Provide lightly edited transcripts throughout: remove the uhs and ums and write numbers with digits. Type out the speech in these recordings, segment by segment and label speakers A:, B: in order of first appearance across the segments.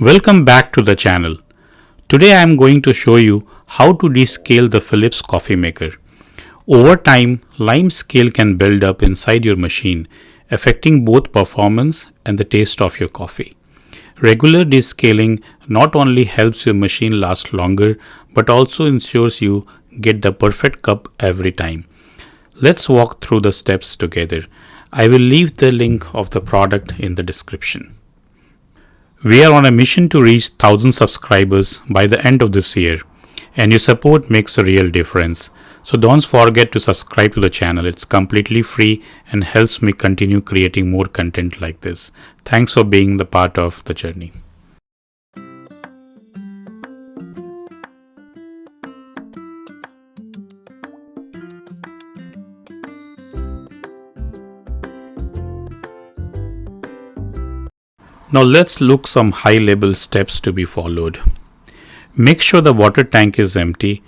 A: Welcome back to the channel. Today I am going to show you how to descale the Philips coffee maker. Over time, limescale can build up inside your machine, affecting both performance and the taste of your coffee. Regular descaling not only helps your machine last longer, but also ensures you get the perfect cup every time. Let's walk through the steps together. I will leave the link of the product in the description. We are on a mission to reach 1000 subscribers by the end of this year, and your support makes a real difference. So don't forget to subscribe to the channel. It's completely free and helps me continue creating more content like this. Thanks for being the part of the journey. Now let's look some high-level steps to be followed. Make sure the water tank is empty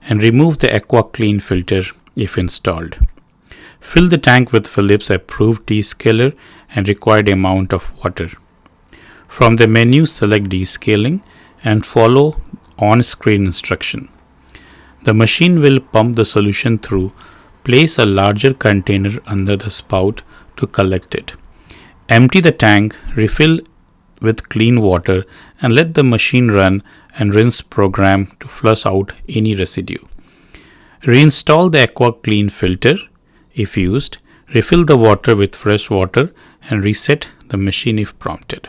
A: and remove the AquaClean filter if installed. Fill the tank with Philips approved descaler and required amount of water. From the menu, select Descaling and follow on-screen instruction. The machine will pump the solution through. Place a larger container under the spout to collect it. Empty the tank, refill with clean water and let the machine run and rinse program to flush out any residue. Reinstall the AquaClean filter if used, refill the water with fresh water and reset the machine if prompted.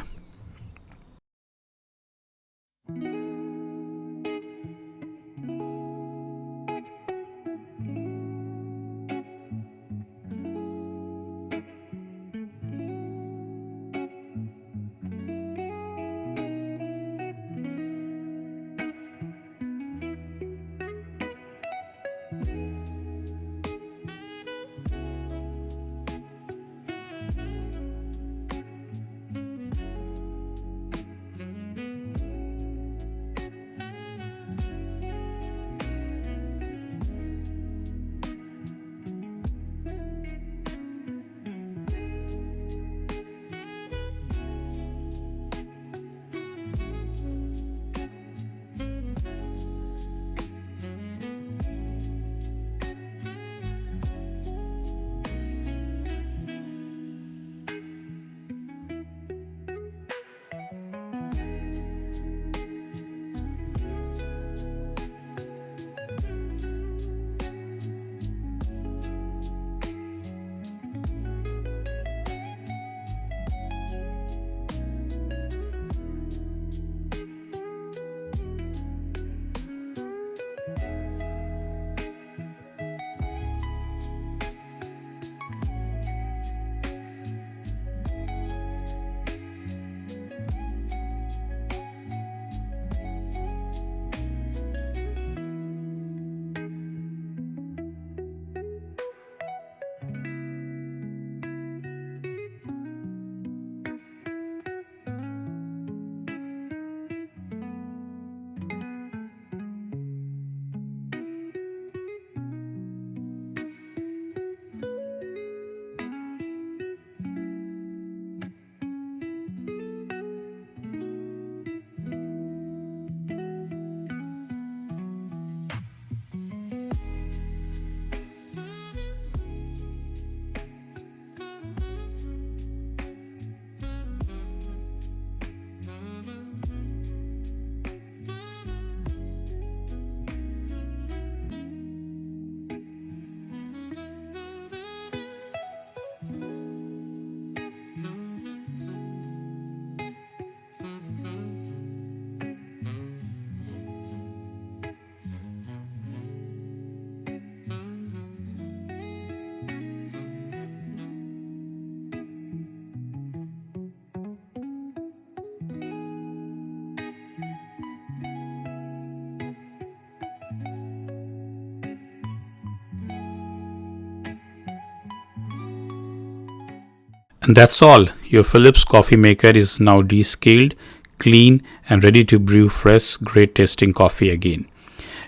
A: And that's all. Your Philips coffee maker is now descaled, clean and ready to brew fresh, great tasting coffee again.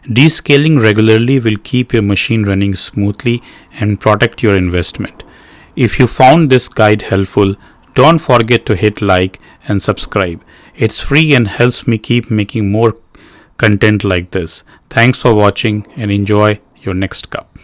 A: Descaling regularly will keep your machine running smoothly and protect your investment. If you found this guide helpful, don't forget to hit like and subscribe. It's free and helps me keep making more content like this. Thanks for watching and enjoy your next cup.